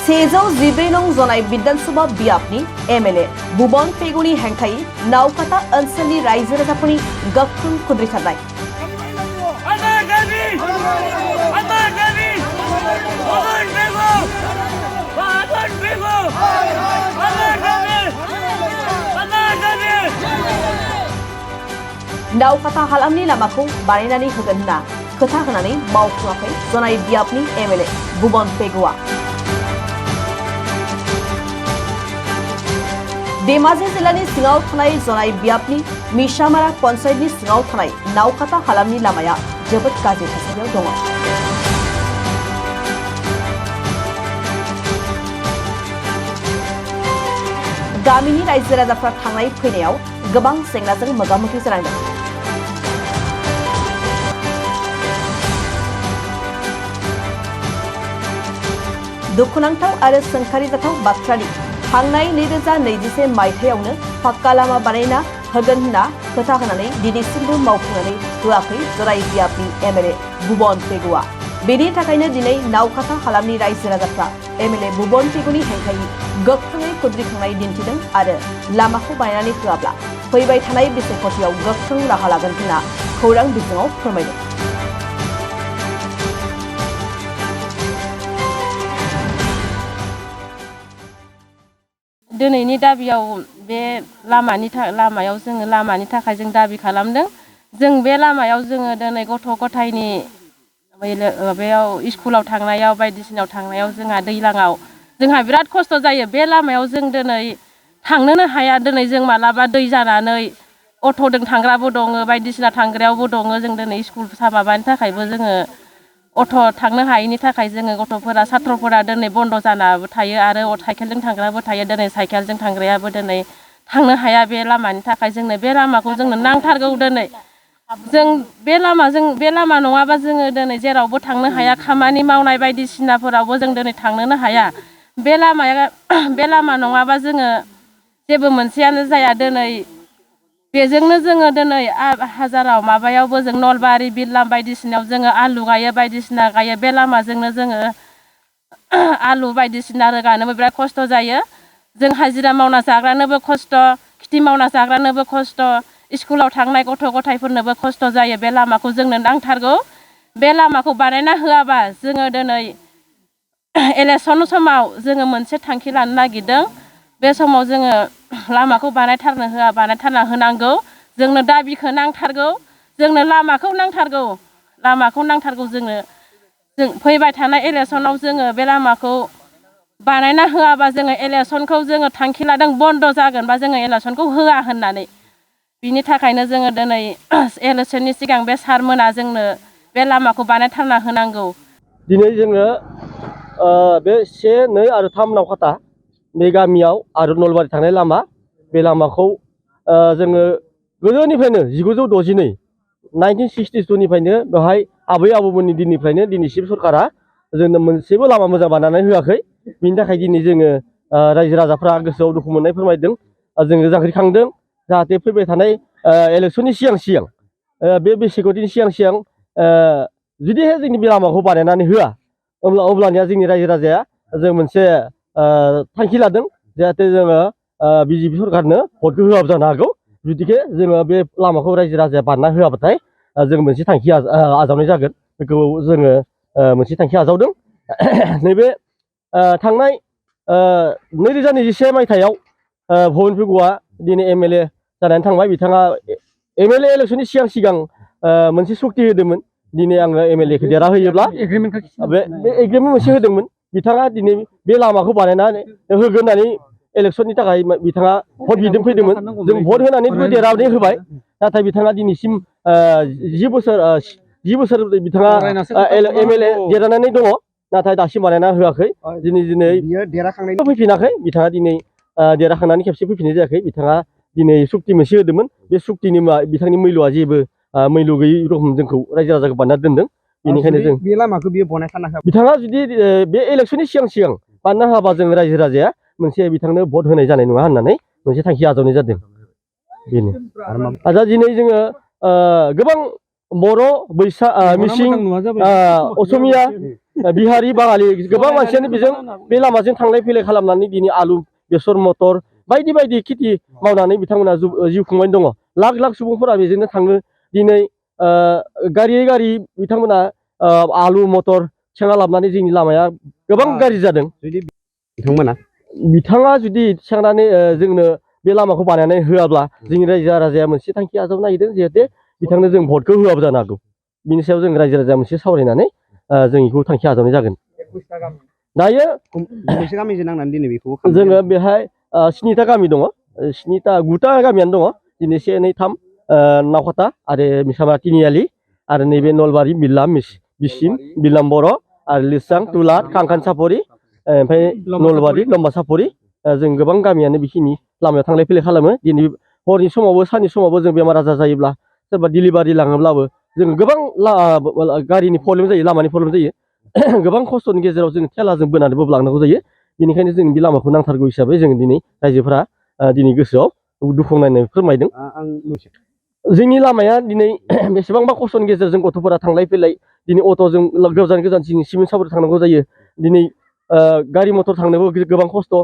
14 नं जनाय विधानसभा बियाबनि एमएलए भुवन पेगुनि हेंथायै नावकाता ओनसोलनि रायजो राजाफोरनि गोख्रों खुद्रिखानाय नावकाता हालामनि लामाखौ बानायनानै होगोन होनना खोथा होनानै मावफुङाखै जनाय बियाबनि एमएलए भुवन पेगुआ धेमाजि जिल्लानि सिङाव थानाय जनाय बियाबनि मिसामारा पन्चायतनि सिङाव थानाय नावकाता हालामनि लामाया जोबोद गाज्रि थासारियाव दङ। गामिनि रायजो राजाफ्रा थांनाय फैनायाव गोबां जेंनाजों मोगा-मोगि जानांदों। दुखुनांथाव आरो सोंखारिजाथाव बाथ्रानि थांनाय 2021 मायथाइयावनो पाक्का लामा बानायना होगोन होनना खोथा होनानै दिनैसिमबो मावफुंनानै होआखै जनाय बियाबनि एमएलए भुवन पेगुआ। बेनि थाखायनो दिनै नावकाता हालामनि रायजो राजाफ्रा एमएलए भुवन पेगुनि हेंथायै गोख्रोङै खुद्रिखांनाय दिन्थिदों आरो लामाखौ बानायनानै होआब्ला फैबाय थानाय बिसायख'थियाव गोख्रों राहा लागोन होनना खौरां बिजोङाव फोरमायदों। दिनैनि दाबियाव बे लामायाव जोङो लामानि थाखाय जों दाबि खालामदों। जों बे लामायाव जोङो दिनै गथ' गथायनि बेयाव स्कुलाव थांनायाव बायदिसिनायाव थांनायाव जोंहा दैज्लाङाव जोंहा बिराद खस्थ' जायो। बे लामायाव जों दिनै थांनोनो हाया। दिनै जों मालाबा दै जानानै अट'जों थांग्राबो दङ बायदिसिना थांग्रायावबो दङ। जों दिनै स्कुल माबानि थाखायबो जोङो अट' थांनो हायैनि थाखाय जोङो गथ'फोरा सात्रफोरा दिनै बन्द' जानाबो थायो आरो साइकेलजों थांग्राबो थायो। दिनै साइकेलजों थांग्रायाबो दिनै थांनो हाया बे लामानि थाखाय जोंनो बे लामाखौ जोंनो नांथारगौ। दिनै जों बे लामा नङाबा जोङो दिनै जेरावबो थांनो हाया। खामानि मावनाय बायदिसिनाफोरावबो जों दिनै थांनोनो हाया। बे लामा नङाबा जोङो जेबो मोनसेयानो जाया। दिनै बेजोंनो जोङो दिनै हाजाराव माबायावबो जों नलबारि बिरलाम बायदिसिनायाव जोङो आलु गायो बायदिसिना गायो। बे लामाजोंनो जोङो आलु बायदिसिना रोगानोबो बिराद खस्थ' जायो। जों हाजिरा मावना जाग्रानोबो खस्थ', खेथि मावना जाग्रानोबो खस्थ', स्कुलाव थांनाय गथ' गथायफोरनोबो खस्थ' जायो। बे लामाखौ जोंनो नांथारगौ। बे लामाखौ बानायना होआबा जोङो दिनै इलेक्सन समाव जोङो मोनसे थांखि लानो नागिरदों। बे समाव जोङो लामाखौ बानायथारना होनांगौ। जोंनो दाबिखौ नांथारगौ। जोंनो लामाखौ नांथारगौ जोंनो। जों फैबाय थानाय इलेक्सनाव जोङो बे लामाखौ बानायना होआबा जोङो इलेक्सनखौ जोङो थांखि लादों बन्द' जागोन बा जोङो इलेक्सनखौ होआ होननानै। बिनि थाखायनो जोङो दिनै इलेक्सननि सिगां बे सारमोना जोंनो बे लामाखौ बानायथारना होनांगौ। दिनै जोङो बे 1, 2 आरो 3 नावकाता बे गामियाव आरो नलबारि थांनाय लामा बे लामाखौ जोङो गोदोनिफ्रायनो 1962 1962निफ्रायनो बेवहाय आबै आबौमोननि दिननिफ्रायनो दिनैसिम सरकारा जोंनो मोनसेबो लामा मोजां बानायनानै होआखै। बिनि थाखाय दिनै जोङो रायजो राजाफ्रा गोसोआव दुखु मोननाय फोरमायदों। जोङो जांख्रिखांदों जाहाथे फैबाय थानाय इलेक्सननि सिगां बे बिसायख'थिनि सिगां जुदिहाय जोंनि बे लामाखौ बानायनानै होआ अब्लानिया जोंनि रायजो राजाया जों मोनसे थांखि लादों जाहाथे जोङो बिजेपि सरकारनो भटखौ होआबो जानो हागौ। जुदिके जोङो बे लामाखौ रायजो राजाया बानायना होआबाथाय जों मोनसे थांखि आजावनाय जागोन। बेखौ जोङो मोनसे थांखि आजावदों। नैबे थांनाय 2021 मायथाइयाव भुवन पेगुआ दिनै एमएलए जानानै थांबाय। बिथाङा एमएलए इलेक्सननि सिगां मोनसे सक्ति होदोंमोन। दिनै आङो एमएलएखौ देरहाहोयोब्ला बे एग्रिमेन्ट मोनसे होदोंमोन। बिथाङा दिनै बे लामाखौ बानायनानै होगोन होननानै इलेक्सननि थाखाय बिथाङा भट बिदों फैदोंमोन। जों भट होनानैबो देरहानानै होबाय। नाथाय बिथाङा दिनैसिम 10 बोसोर बिथाङा एमएलए देरहानानै दङ। नाथाय दासिम बानायना होआखै। दिनै फैफिनाखै। बिथाङा दिनै देरहाखांनानै खेबसे फैफिननाय जायाखै। बिथाङा दिनै सुक्ति मोनसे होदोंमोन। बे सुक्तिनि बिथांनि मैल'आ जेबो मैल' गैयै रखम जोंखौ रायजो राजाखौ बानायना दोनदों। बेनिखायनो जों बे लामाखौ बियो बनायखाना होआ। बिथाङा जुदि बे इलेक्सननि सिगां बानायना होआबा जों रायजो राजाया मोनसे बिथांनो भट होनाय जानाय नङा होननानै मोनसे थांखि आजावनाय जादों। बेनो दा दिनै जोङो गोबां बर' मिसिं असमिया बिहारि बाङालि गोबां मानसियानो बेजों बे लामाजों थांलाय फैलाय खालामनानै दिनै आलु बेसर मटर बायदि बायदि खेथि मावनानै बिथांमोना जिउ खुंबाय दङ लाख लाख सुबुंफोरा बेजोंनो थाङो दिनै गारियै गारि बिथांमोना आलु मटर थिखांना लाबोनानै जोंनि लामाया गोबां गाज्रि जादों बिथाङा जुदि थिखांनानै जोंनो बे लामाखौ बानायनानै होआब्ला जोंनि रायजो राजाया मोनसे थांखि आजावनो नागिरदों जिहेतु बिथांनो जों भटखौ होआबो जानो हागौ बिनि सायाव जों रायजो राजाया मोनसे सावरायनानै जों बेखौ थांखि आजावनाय जागोन दायो जोङो बेहाय 7टा गामि दङ 9टा गामियानो दङ दिनै 1, 2, 3 नावखाता आरो मिसामा तिनिआलि आरो नैबे नलबारि बिल्लाम बिसिम बिल्लाम बर' आरो लिरसां तुला कांखान सापरि ओमफ्राय नलबारि लम्बा सापरि जों गोबां गामियानो बेखिनि लामायाव थांलाय फैलाय खालामो दिनै हरनि समावबो साननि समावबो जों बेमार आजार जायोब्ला सोरबा डिलिभारि लाङोब्लाबो जों गोबां गारिनि प्रब्लेम जायो लामानि प्रब्लेम जायो गोबां खस्थ'नि गेजेराव जों थेलाजों बोनानैबो लांनांगौ जायो बेनिखायनो जों बे लामाखौ नांथारगौ हिसाबै जों दिनै रायजोफोरा दिनै गोसोआव दुखु नांनाय फोरमायदों जोंनि लामाया दिनै बेसेबांबा खस्थ'नि गेजेरजों गथ'फोरा थांलाय फैलाय दिनै अट'जों गोजान गोजानसिम सिमेन्ट सापरि थांनांगौ जायो दिनै गारि मटर थांनोबो गोबां खस्थ'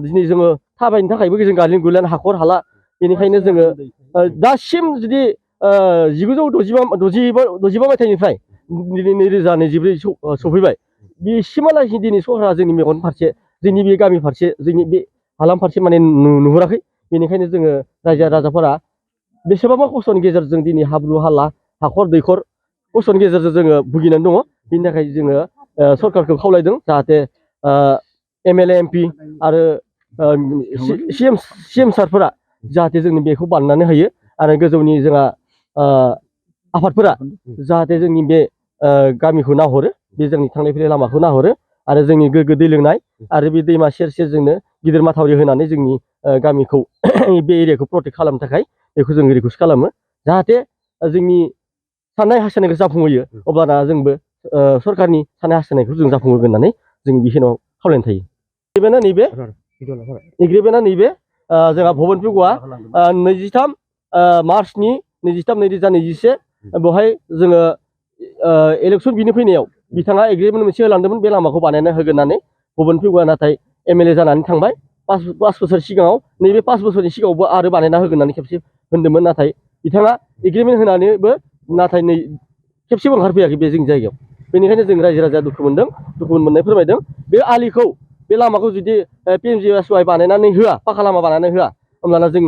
दिनै जोङो थाबायनो थाखायबो जों गालिन गुलिन हाखर हाला बेनिखायनो जोङो दासिम जुदि 1965 मायथाइनिफ्राय दिनै 2024 सफैबाय बिसिमहालागै दिनै सरकारा जोंनि मेगन फारसे जोंनि बे गामि फारसे जोंनि बे हालाम फारसे माने नुहुराखै बेनिखायनो जोङो रायजो राजाफोरा बेसेबांबा खस्थ'नि गेजेरजों दिनै हाब्रु हाला हाखर दैखर खस्थ'नि गेजेरजों जोङो भुगिनानै दङ बिनि थाखाय जोङो सरकारखौ खावलायदों जाहाथे MLA MP आरो CM सारफोरा जाहाथे जोंनि बेखौ बानायनानै होयो आरो गोजौनि जोंहा आफादफोरा जाहाथे जोंनि बे गामिखौ नाहरो बे जोंनि थांलाय फैलाय लामाखौ नाहरो आरो जोंनि गोग्गो दै लोंनाय आरो बे दैमा सेर सेर जोंनो गिदिर माथावरि होनानै जोंनि गामिखौ बे एरियाखौ प्रटेक्ट खालामनो थाखाय बेखौ जों रिकुवेस्ट खालामो जाहाथे जोंनि साननाय हास्थायनायखौ जाफुंहोयो अब्लाना जोंबो सरकारनि साननाय हास्थायनायखौ जों जाफुंहोगोन होननानै जों बिखिनियाव खावलायनाय थायो एग्रिमेन्टआ नैबे जोंहा भबन पेगुआ 23 मार्चनि 2021 बेवहाय जोङो इलेक्सन बिनो फैनायाव बिथाङा एग्रिमेन्ट मोनसे होलांदोंमोन बे लामाखौ बानायना होगोन होननानै भबन पेगुआ नाथाय MLA जानानै थांबाय 5 बोसोर सिगाङाव नैबे 5 बोसोरनि सिगाङावबो आरो बानायना होगोन होननानै खेबसे होन्दोंमोन नाथाय बिथाङा एग्रिमेन्ट होनानैबो नाथाय खेबसेबो ओंखारफैयाखै बे जोंनि जायगायाव बेनिखायनो जों रायजो राजाया दुखु मोननाय फोरमायदों बे आलिखौ बे लामाखौ जुदि PMGSY बानायनानै होआ पाका लामा बानायनानै होआ होमब्लाना जों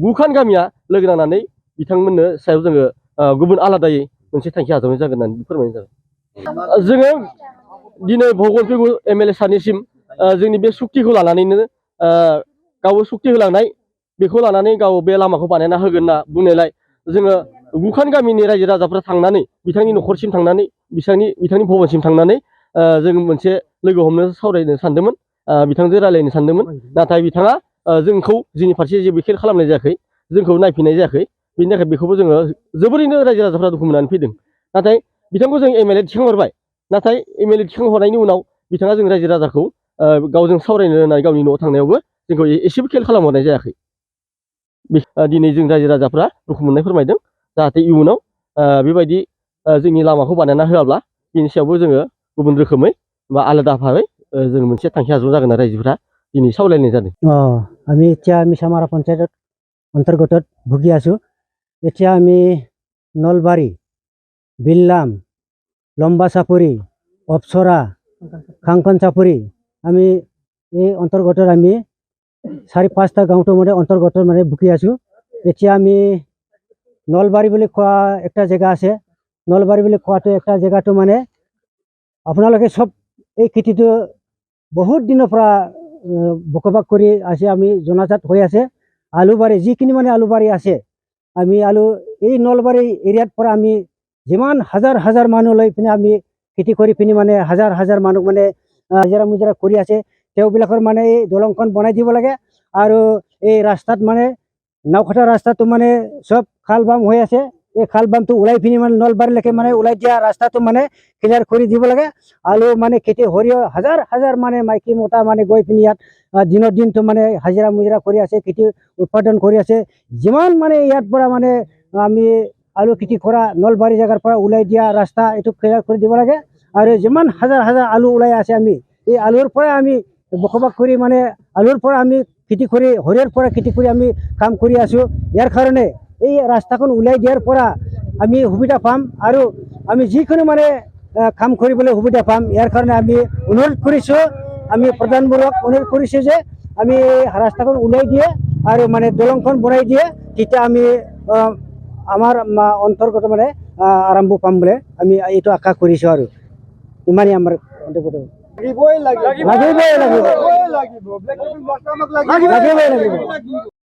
9खान गामिया लोगो नांनानै बिथांमोननो सायाव जोङो गुबुन आलादायै मोनसे थांखि आजावनाय जागोन होननानै फोरमायनाय जाबाय जोङो दिनै भगवान पेगु MLA सारनिसिम जोंनि बे सुक्तिखौ लानानैनो गाव सुक्ति होलांनाय बेखौ लानानै गाव बे लामाखौ बानायना होगोन होनना बुंनायलाय जोङो 9खान गामिनि रायजो राजाफ्रा थांनानै बिथांनि न'खरसिम थांनानै बिथांनि भबनसिम थांनानै जों मोनसे लोगो हमनो सावरायनो सानदोंमोन बिथांजों रायलायनो सानदोंमोन नाथाय बिथाङा जोंखौ जोंनि फारसे जेबो खेल खालामनाय जायाखै जोंखौ नायफिननाय जायाखै बिनि थाखाय बेखौबो जोङो जोबोरैनो रायजो राजाफ्रा दुखु मोननानै फैदों नाथाय बिथांखौ जों MLA थिखांहरबाय नाथाय MLA थिखांहरनायनि उनाव बिथाङा जों रायजो राजाखौ गावजों सावरायनो होननानै गावनि न'आव थांनायावबो जोंखौ एसेबो खेल खालामहरनाय जायाखै दिनै जों रायजो राजाफ्रा दुखु मोननाय फोरमायदों जाहाथे इयुनाव बेबायदि जोंनि लामाखौ बानायना होआब्ला बिनि सायावबो जोङो गुबुन रोखोमै बा आलादा भाबै जों मोनसे थांखि आजावनाय जागोन आरो रायजोफ्रा दिनै सावरायनाय जादों আমি এতিয়া মিছামাৰা পঞ্চায়তত অন্তৰ্গতত ভুগি আছোঁ এতিয়া আমি নলবাৰী বিল্লাম লম্বা চাপৰি অপসৰা কাংকন চাপৰি আমি এই অন্তৰ্গতত আমি 4-5টা গাঁৱটো মানে অন্তৰ্গতত মানে ভুগি আছোঁ এতিয়া আমি নলবাৰী বুলি কোৱা একটা জেগা আছে নলবাৰী বুলি কোৱাটো একটা জেগাটো মানে আপোনালোকে সব এই খেতিটো বহুত দিনৰ পৰা বসবাস কৰি আছে আমি জনাজাত হৈ আছে আলুবাৰী যিখিনি মানে আলুবাৰী আছে আমি এই নলবাৰী এৰিয়াৰ পৰা আমি যিমান হাজাৰ হাজাৰ মানুহ লৈ পিনে আমি খেতি কৰি পিনি মানে হাজাৰ হাজাৰ মানুহ মানে হাজিৰা মুজিৰা কৰি আছে তেওঁবিলাকৰ মানে এই দলংখন বনাই দিব লাগে আৰু এই ৰাস্তাত মানে নাওখটা ৰাস্তাটো মানে সব খাল বাম হৈ আছে এই খাল বামটো ওলাই পিনি মানে নলবাৰীলৈকে মানে ওলাই দিয়া ৰাস্তাটো মানে ক্লিয়াৰ কৰি দিব লাগে আৰু মানে খেতি সৰিয়হ হাজাৰ হাজাৰ মানে মাইকী মতা মানে গৈ পিনি ইয়াত দিনৰ দিনটো মানে হাজিৰা মুজিৰা কৰি আছে খেতি উৎপাদন কৰি আছে যিমান মানে ইয়াৰ পৰা মানে আমি আলু খেতি কৰা নলবাৰী জেগাৰ পৰা ওলাই দিয়া ৰাস্তা এইটো ক্লিয়াৰ কৰি দিব লাগে আৰু যিমান হাজাৰ হাজাৰ আলু ওলাই আছে আমি এই আলুৰ পৰা আমি বসবাস কৰি মানে আলুৰ পৰা আমি খেতি কৰি সৰিয়হৰ পৰা খেতি কৰি আমি কাম কৰি আছোঁ। ইয়াৰ কাৰণে এই ৰাস্তাখন ওলাই দিয়াৰ পৰা আমি সুবিধা পাম আৰু আমি যিকোনো মানে কাম কৰিবলৈ সুবিধা পাম। ইয়াৰ কাৰণে আমি অনুৰোধ কৰিছোঁ, আমি প্ৰধানবোৰক অনুৰোধ কৰিছোঁ যে আমি ৰাস্তাখন ওলাই দিয়ে আৰু মানে দলংখন বনাই দিয়ে, তেতিয়া আমি আমাৰ অন্তৰ্গত মানে আৰম্ভ পাম বুলি আমি এইটো আশা কৰিছোঁ। আৰু ইমানেই আমাৰ লাগিবই লাগিব।